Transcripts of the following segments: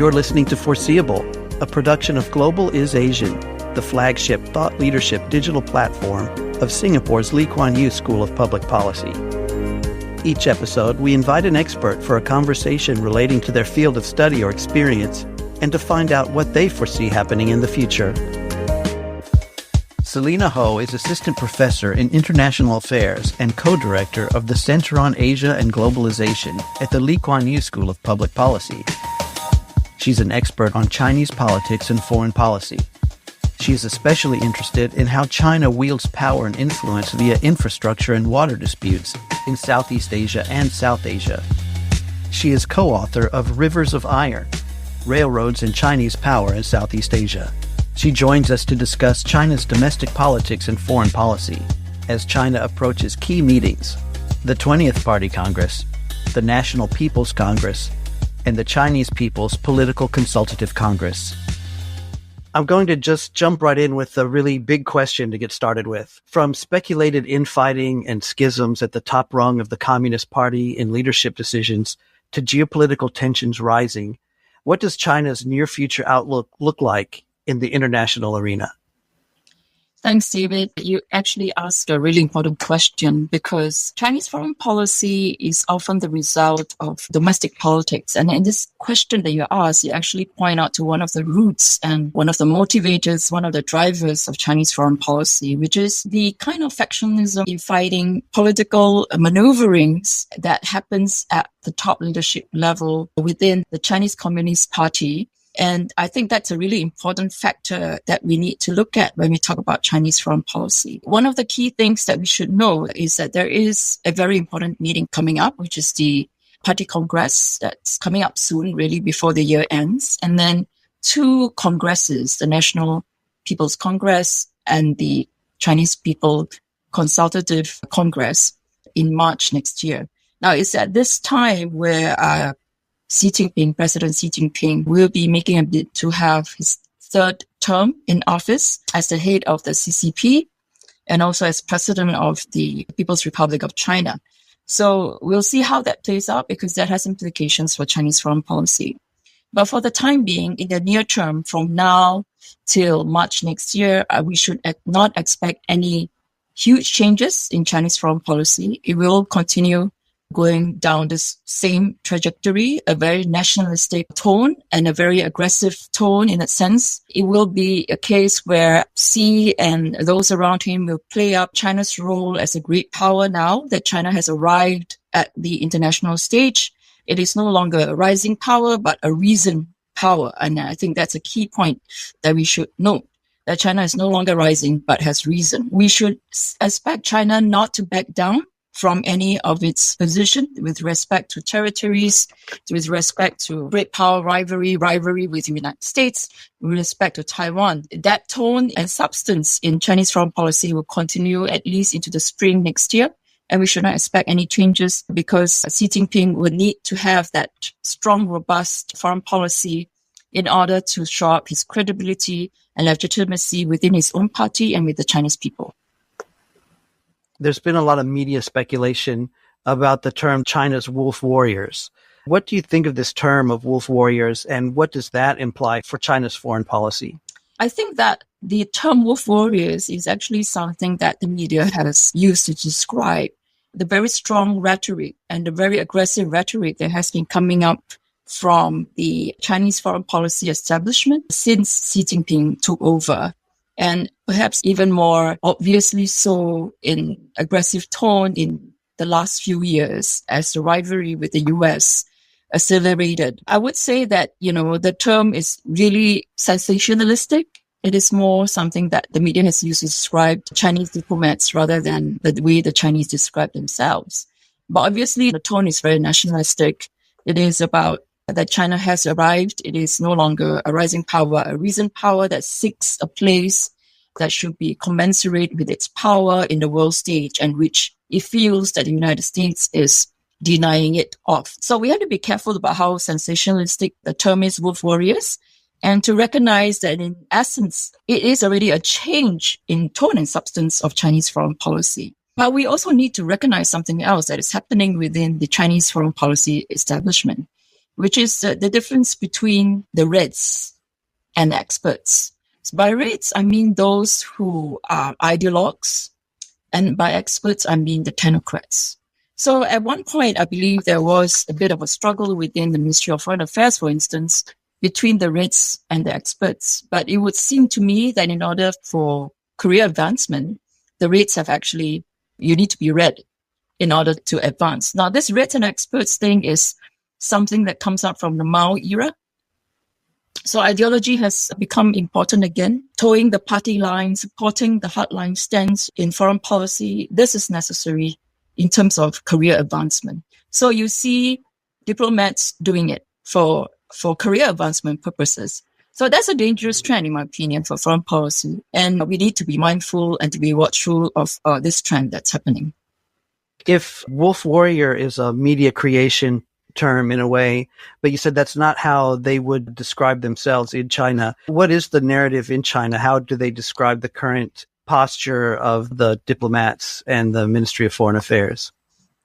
You're listening to Foreseeable, a production of Global is Asian, the flagship thought leadership digital platform of Singapore's Kuan School of Public Policy. Each episode, we invite an expert for a conversation relating to their field of study or experience and to find out what they foresee happening in the future. Selina Ho is Assistant Professor in International Affairs and Co-Director of the Center on Asia and Globalisation at the Kuan School of Public Policy. She's an expert on Chinese politics and foreign policy. She is especially interested in how China wields power and influence via infrastructure and water disputes in Southeast Asia and South Asia. She is co-author of Rivers of Iron, Railroads and Chinese Power in Southeast Asia. She joins us to discuss China's domestic politics and foreign policy as China approaches key meetings, the 20th Party Congress, the National People's Congress, and the Chinese People's Political Consultative Congress. I'm going to just jump right in with a really big question to get started with. From speculated infighting and schisms at the top rung of the Communist Party in leadership decisions to geopolitical tensions rising, what does China's near future outlook look like in the international arena? Thanks, David. You actually asked a really important question because Chinese foreign policy is often the result of domestic politics. And in this question that you asked, you actually point out to one of the roots and one of the motivators, one of the drivers of Chinese foreign policy, which is the kind of factionalism, infighting, political maneuverings that happens at the top leadership level within the Chinese Communist Party. And I think that's a really important factor that we need to look at when we talk about Chinese foreign policy. One of the key things that we should know is that there is a very important meeting coming up, which is the Party Congress that's coming up soon, really before the year ends. And then two congresses, the National People's Congress and the Chinese People Consultative Congress in March next year. Now, it's at this time where President Xi Jinping will be making a bid to have his third term in office as the head of the CCP and also as president of the People's Republic of China. So we'll see how that plays out because that has implications for Chinese foreign policy. But for the time being, in the near term, from now till March next year, we should not expect any huge changes in Chinese foreign policy. It will continue going down this same trajectory, a very nationalistic tone and a very aggressive tone in a sense. It will be a case where Xi and those around him will play up China's role as a great power now that China has arrived at the international stage. It is no longer a rising power, but a reasoned power. And I think that's a key point that we should note, that China is no longer rising, but has reason. We should expect China not to back down from any of its position with respect to territories, with respect to great power rivalry with the United States, with respect to Taiwan. That tone and substance in Chinese foreign policy will continue at least into the spring next year. And we should not expect any changes because Xi Jinping will need to have that strong, robust foreign policy in order to show up his credibility and legitimacy within his own party and with the Chinese people. There's been a lot of media speculation about the term China's wolf warriors. What do you think of this term of wolf warriors, and what does that imply for China's foreign policy? I think that the term wolf warriors is actually something that the media has used to describe the very strong rhetoric and the very aggressive rhetoric that has been coming up from the Chinese foreign policy establishment since Xi Jinping took over. And perhaps even more obviously so in aggressive tone in the last few years as the rivalry with the U.S. accelerated. I would say that, the term is really sensationalistic. It is more something that the media has used to describe Chinese diplomats rather than the way the Chinese describe themselves. But obviously the tone is very nationalistic. It is about that China has arrived. It is no longer a rising power, a reasoned power that seeks a place that should be commensurate with its power in the world stage and which it feels that the United States is denying it of. So we have to be careful about how sensationalistic the term is, wolf warriors, and to recognize that in essence, it is already a change in tone and substance of Chinese foreign policy. But we also need to recognize something else that is happening within the Chinese foreign policy establishment. which is the difference between the Reds and the experts. So by Reds, I mean those who are ideologues, and by experts, I mean the technocrats. So at one point, I believe there was a bit of a struggle within the Ministry of Foreign Affairs, for instance, between the Reds and the experts. But it would seem to me that in order for career advancement, the Reds have actually, you need to be Red in order to advance. Now, this Reds and experts thing is something that comes out from the Mao era. So ideology has become important again. Towing the party line, supporting the hardline stance in foreign policy. This is necessary in terms of career advancement. So you see diplomats doing it for career advancement purposes. So that's a dangerous trend, in my opinion, for foreign policy. And we need to be mindful and to be watchful of this trend that's happening. If wolf warrior is a media creation term in a way, but you said that's not how they would describe themselves in China. What is the narrative in China? How do they describe the current posture of the diplomats and the Ministry of Foreign Affairs?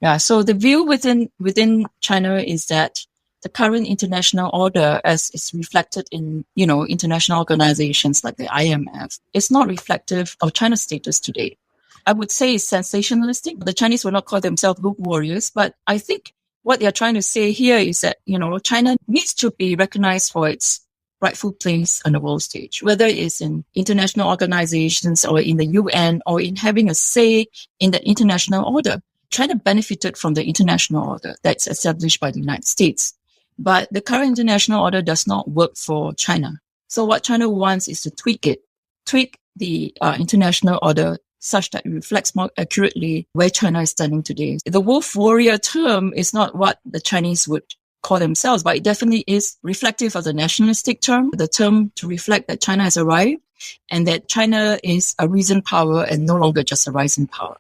Yeah, so the view within China is that the current international order, as is reflected in, international organizations like the IMF, is not reflective of China's status today. I would say it's sensationalistic. The Chinese will not call themselves wolf warriors, but I think what they're trying to say here is that, China needs to be recognized for its rightful place on the world stage, whether it's in international organizations or in the UN or in having a say in the international order. China benefited from the international order that's established by the United States. But the current international order does not work for China. So what China wants is to tweak the international order such that it reflects more accurately where China is standing today. The wolf warrior term is not what the Chinese would call themselves, but it definitely is reflective of the nationalistic term, the term to reflect that China has arrived and that China is a reasoned power and no longer just a rising power.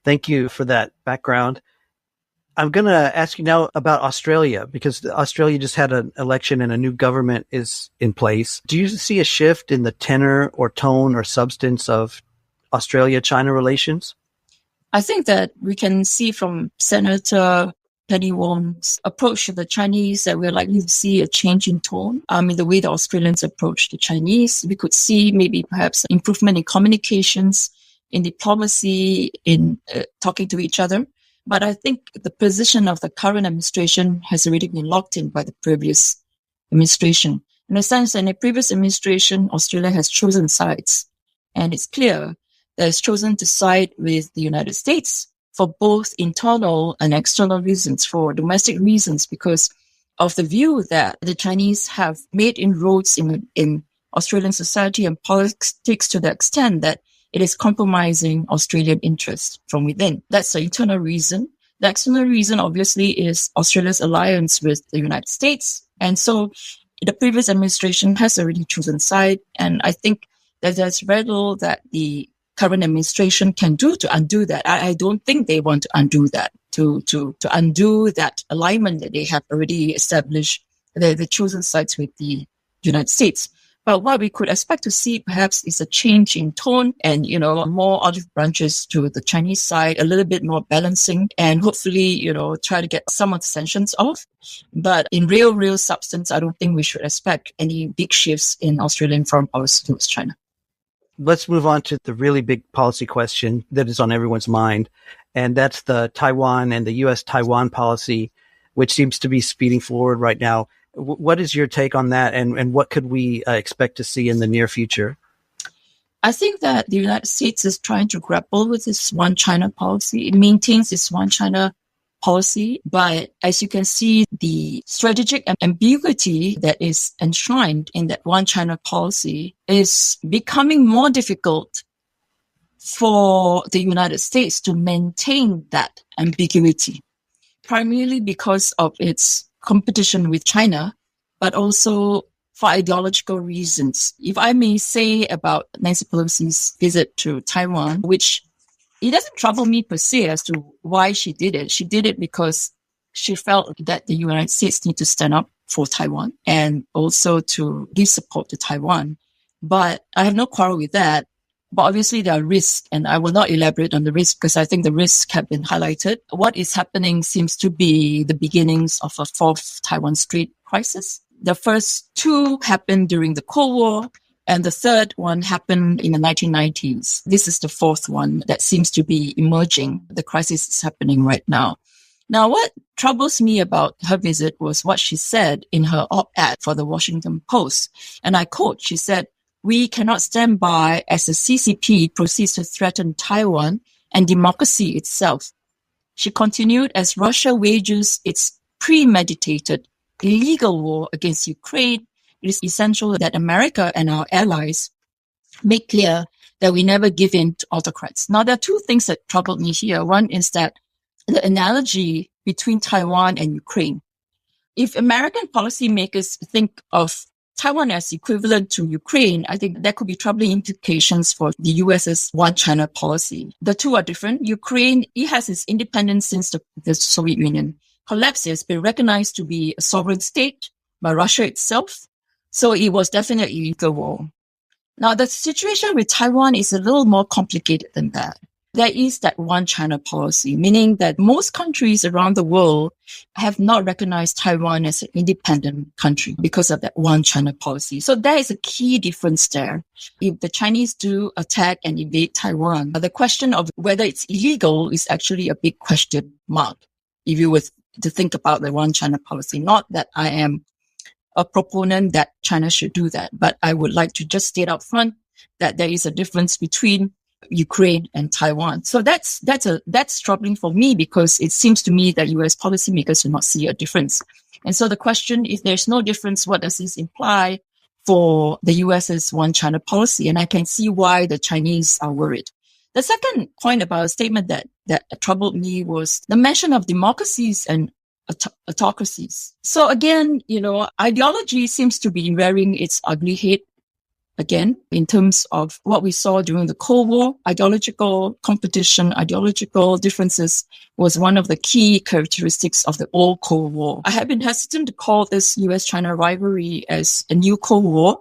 Thank you for that background. I'm going to ask you now about Australia, because Australia just had an election and a new government is in place. Do you see a shift in the tenor or tone or substance of Australia-China relations? I think that we can see from Senator Penny Wong's approach to the Chinese that we're likely to see a change in tone. In the way the Australians approach the Chinese, we could see maybe perhaps improvement in communications, in diplomacy, in talking to each other. But I think the position of the current administration has already been locked in by the previous administration. In the sense that in the previous administration, Australia has chosen sides. And it's clear that it's chosen to side with the United States for both internal and external reasons, for domestic reasons, because of the view that the Chinese have made inroads in Australian society and politics to the extent that it is compromising Australian interests from within. That's the internal reason. The external reason, obviously, is Australia's alliance with the United States. And so the previous administration has already chosen side. And I think that there's very little that the current administration can do to undo that. I don't think they want to undo that, to undo that alignment that they have already established, the chosen sides with the United States. But what we could expect to see perhaps is a change in tone and, more olive branches to the Chinese side, a little bit more balancing and hopefully, try to get some of the sanctions off. But in real substance, I don't think we should expect any big shifts in Australian foreign policy towards China. Let's move on to the really big policy question that is on everyone's mind. And that's the Taiwan and the U.S. Taiwan policy, which seems to be speeding forward right now. What is your take on that, and what could we expect to see in the near future? I think that the United States is trying to grapple with this one China policy. It maintains this one China policy, but as you can see, the strategic ambiguity that is enshrined in that one China policy is becoming more difficult for the United States to maintain that ambiguity, primarily because of its competition with China, but also for ideological reasons. If I may say about Nancy Pelosi's visit to Taiwan, which it doesn't trouble me per se as to why she did it. She did it because she felt that the United States need to stand up for Taiwan and also to give support to Taiwan. But I have no quarrel with that. But obviously there are risks, and I will not elaborate on the risks because I think the risks have been highlighted. What is happening seems to be the beginnings of a fourth Taiwan Strait crisis. The first two happened during the Cold War, and the third one happened in the 1990s. This is the fourth one that seems to be emerging. The crisis is happening right now. Now, what troubles me about her visit was what she said in her op-ed for the Washington Post. And I quote, she said, "We cannot stand by as the CCP proceeds to threaten Taiwan and democracy itself." She continued, "As Russia wages its premeditated illegal war against Ukraine, it is essential that America and our allies make clear that we never give in to autocrats." Now, there are two things that troubled me here. One is that the analogy between Taiwan and Ukraine. If American policymakers think of Taiwan as equivalent to Ukraine, I think there could be troubling implications for the US's one China policy. The two are different. Ukraine, it has its independence since the Soviet Union collapse. It has been recognized to be a sovereign state by Russia itself. So it was definitely a war. Now, the situation with Taiwan is a little more complicated than that. There is that one China policy, meaning that most countries around the world have not recognized Taiwan as an independent country because of that one China policy. So there is a key difference there. If the Chinese do attack and invade Taiwan, the question of whether it's illegal is actually a big question mark. If you were to think about the one China policy, not that I am a proponent that China should do that, but I would like to just state up front that there is a difference between Ukraine and Taiwan. So that's troubling for me because it seems to me that US policymakers do not see a difference. And so the question, if there's no difference, what does this imply for the US's one China policy? And I can see why the Chinese are worried. The second point about a statement that troubled me was the mention of democracies and autocracies. So again, ideology seems to be rearing its ugly head again, in terms of what we saw during the Cold War. Ideological competition, ideological differences was one of the key characteristics of the old Cold War. I have been hesitant to call this U.S.-China rivalry as a new Cold War,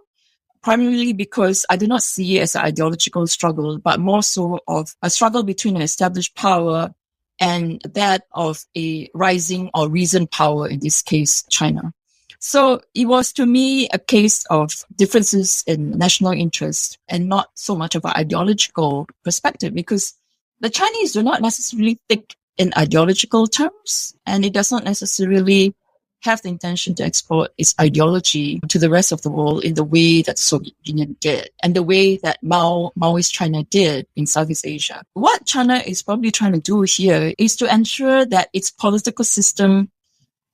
primarily because I do not see it as an ideological struggle, but more so of a struggle between an established power and that of a rising or reasoned power, in this case, China. So it was, to me, a case of differences in national interest and not so much of an ideological perspective, because the Chinese do not necessarily think in ideological terms, and it does not necessarily have the intention to export its ideology to the rest of the world in the way that the Soviet Union did and the way that Maoist China did in Southeast Asia. What China is probably trying to do here is to ensure that its political system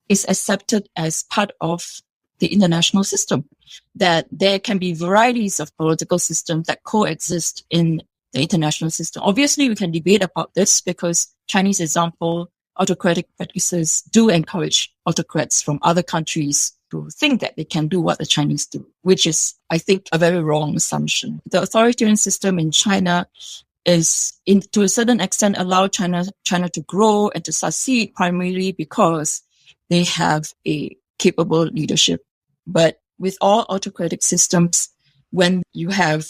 is accepted as part of the international system, that there can be varieties of political systems that coexist in the international system. Obviously, we can debate about this because Chinese example, autocratic practices do encourage autocrats from other countries to think that they can do what the Chinese do, which is, I think, a very wrong assumption. The authoritarian system in China is, to a certain extent, allow China to grow and to succeed primarily because they have a capable leadership. But with all autocratic systems, when you have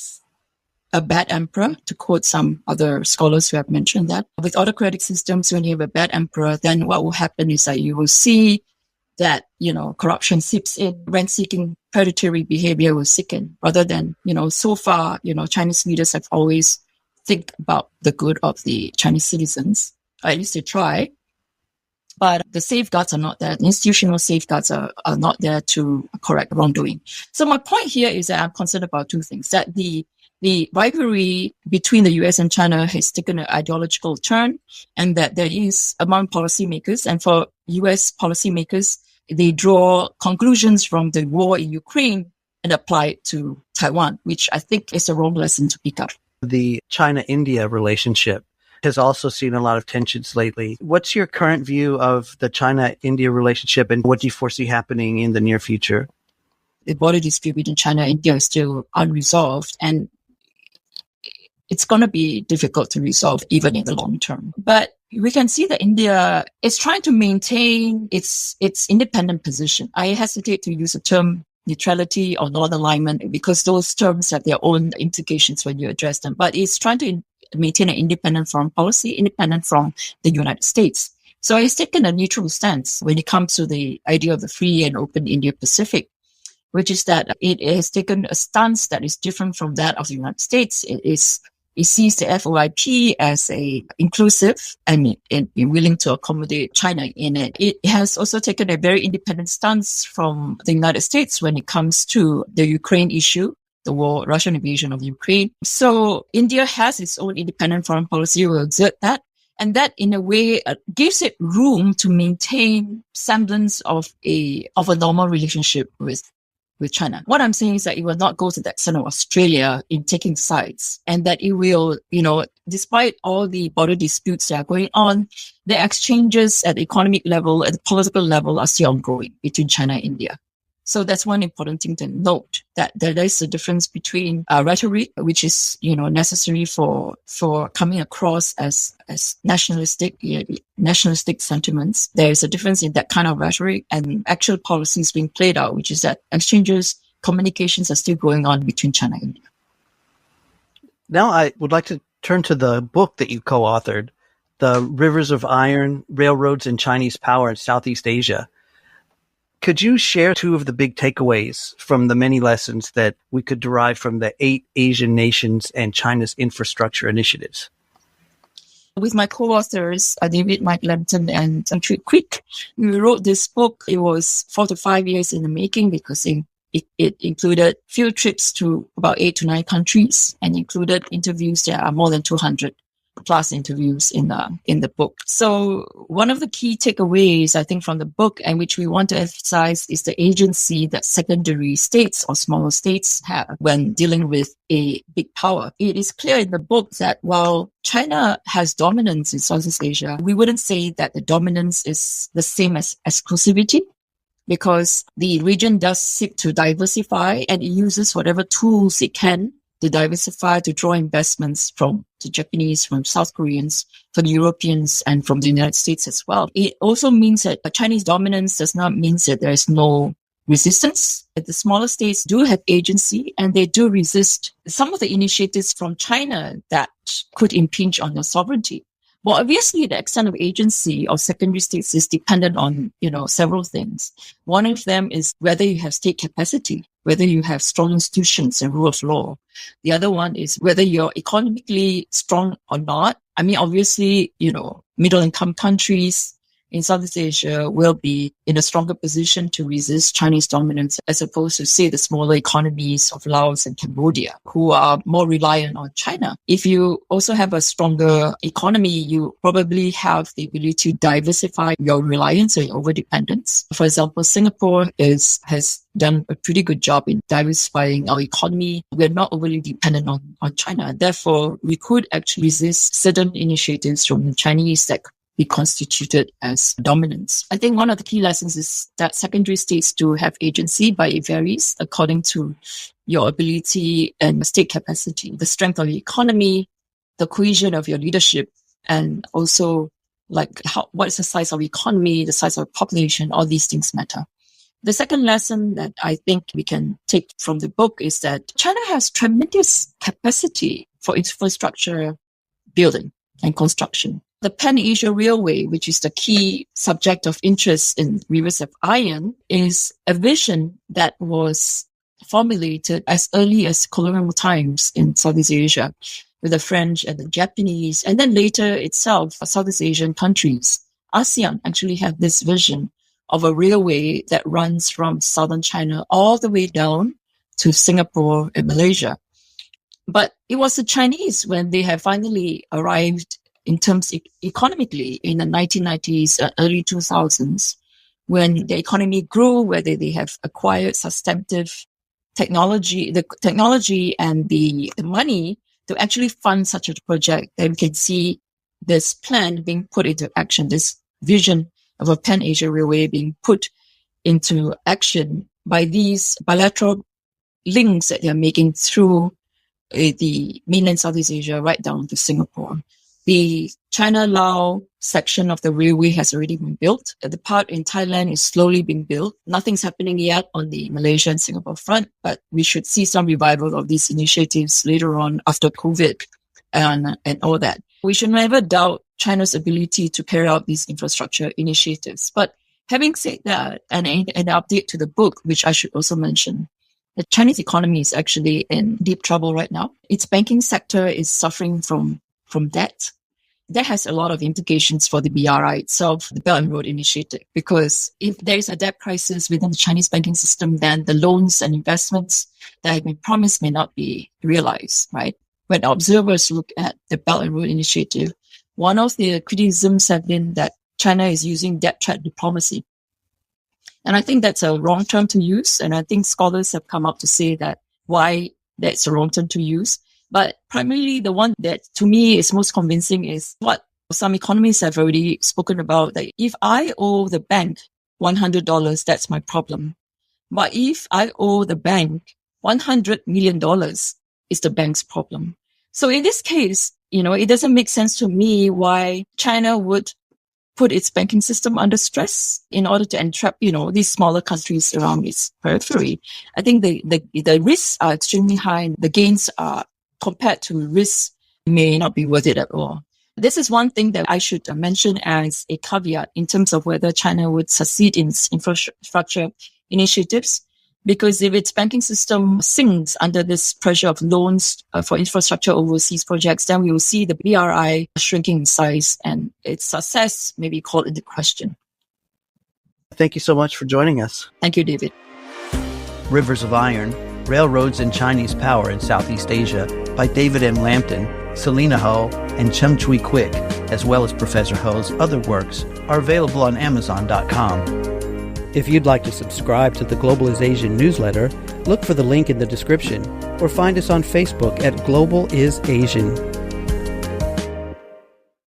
a bad emperor, to quote some other scholars who have mentioned that, with autocratic systems, when you have a bad emperor, then what will happen is that you will see that, corruption seeps in, rent-seeking, predatory behavior will sicken, rather than, so far, Chinese leaders have always think about the good of the Chinese citizens. At least they try. But the safeguards are not there. The institutional safeguards are not there to correct wrongdoing. So my point here is that I'm concerned about two things, that the rivalry between the US and China has taken an ideological turn, and that there is among policymakers, and for US policymakers, they draw conclusions from the war in Ukraine and apply it to Taiwan, which I think is a wrong lesson to pick up. The China-India relationship has also seen a lot of tensions lately. What's your current view of the China-India relationship, and what do you foresee happening in the near future? The border dispute between China and India is still unresolved, and it's going to be difficult to resolve even in the long term. But we can see that India is trying to maintain its independent position. I hesitate to use the term neutrality or non-alignment because those terms have their own implications when you address them. But it's trying to maintain an independent foreign policy, independent from the United States. So it's taken a neutral stance when it comes to the idea of the free and open Indo-Pacific, which is that it has taken a stance that is different from that of the United States. It sees the FOIP as a inclusive and willing to accommodate China in it. It has also taken a very independent stance from the United States when it comes to the Ukraine issue, the war, Russian invasion of Ukraine. So India has its own independent foreign policy, will exert that. And that, in a way, gives it room to maintain semblance of a normal relationship with China. What I'm saying is that it will not go to the extent of Australia in taking sides, and that it will, despite all the border disputes that are going on, the exchanges at the economic level, at the political level, are still ongoing between China and India. So that's one important thing to note, that there is a difference between rhetoric, which is, necessary for coming across as nationalistic sentiments. There is a difference in that kind of rhetoric and actual policies being played out, which is that exchanges, communications are still going on between China and India. Now I would like to turn to the book that you co-authored, The Rivers of Iron, Railroads and Chinese Power in Southeast Asia. Could you share two of the big takeaways from the many lessons that we could derive from the 8 Asian nations and China's infrastructure initiatives? With my co-authors, David, Mike Lampton, and Tree Quick, we wrote this book. It was 4 to 5 years in the making because it included field trips to about 8 to 9 countries and included interviews. There are more than 200 plus interviews in the book. So one of the key takeaways, I think, from the book, and which we want to emphasize, is the agency that secondary states or smaller states have when dealing with a big power. It is clear in the book that while China has dominance in Southeast Asia, we wouldn't say that the dominance is the same as exclusivity, because the region does seek to diversify and it uses whatever tools it can to diversify, to draw investments from the Japanese, from South Koreans, from Europeans, and from the United States as well. It also means that Chinese dominance does not mean that there is no resistance. The smaller states do have agency and they do resist some of the initiatives from China that could impinge on their sovereignty. Well, obviously, the extent of agency of secondary states is dependent on, several things. One of them is whether you have state capacity, whether you have strong institutions and rule of law. The other one is whether you're economically strong or not. I mean, obviously, middle income countries in Southeast Asia will be in a stronger position to resist Chinese dominance as opposed to, say, the smaller economies of Laos and Cambodia, who are more reliant on China. If you also have a stronger economy, you probably have the ability to diversify your reliance or your overdependence. For example, Singapore has done a pretty good job in diversifying our economy. We're not overly dependent on China. Therefore, we could actually resist certain initiatives from the Chinese that be constituted as dominance. I think one of the key lessons is that secondary states do have agency, but it varies according to your ability and state capacity, the strength of the economy, the cohesion of your leadership, and also what is the size of the economy, the size of the population, all these things matter. The second lesson that I think we can take from the book is that China has tremendous capacity for infrastructure building and construction. The Pan-Asia Railway, which is the key subject of interest in Rivers of Iron, is a vision that was formulated as early as colonial times in Southeast Asia with the French and the Japanese, and then later itself, Southeast Asian countries. ASEAN actually had this vision of a railway that runs from southern China all the way down to Singapore and Malaysia. But it was the Chinese, when they have finally arrived in terms economically in the 1990s, early 2000s, when the economy grew, whether they have acquired substantive technology, the technology and the money to actually fund such a project, that we can see this plan being put into action, this vision of a Pan-Asia Railway being put into action by these bilateral links that they're making through the mainland Southeast Asia right down to Singapore. The China-Lao section of the railway has already been built. The part in Thailand is slowly being built. Nothing's happening yet on the Malaysia and Singapore front, but we should see some revival of these initiatives later on after COVID and all that. we should never doubt China's ability to carry out these infrastructure initiatives. But having said that, and an update to the book, which I should also mention, the Chinese economy is actually in deep trouble right now. Its banking sector is suffering from debt. That has a lot of implications for the BRI itself, the Belt and Road Initiative, because if there is a debt crisis within the Chinese banking system, then the loans and investments that have been promised may not be realized, right? When observers look at the Belt and Road Initiative, one of the criticisms have been that China is using debt trap diplomacy. And I think that's a wrong term to use. And I think scholars have come up to say that why that's a wrong term to use. But primarily the one that to me is most convincing is what some economists have already spoken about, that if I owe the bank $100, that's my problem. But if I owe the bank $100 million, it's the bank's problem. So in this case, it doesn't make sense to me why China would put its banking system under stress in order to entrap, these smaller countries around its periphery. I think the risks are extremely high and the gains are compared to risks may not be worth it at all. This is one thing that I should mention as a caveat in terms of whether China would succeed in its infrastructure initiatives. Because if its banking system sinks under this pressure of loans for infrastructure overseas projects, then we will see the BRI shrinking in size and its success may be called into question. Thank you so much for joining us. Thank you, David. Rivers of Iron, Railroads and Chinese Power in Southeast Asia by David M. Lampton, Selina Ho, and Chung Chui Quick, as well as Professor Ho's other works, are available on Amazon.com. If you'd like to subscribe to the Globalization newsletter, look for the link in the description or find us on Facebook at Global is Asian.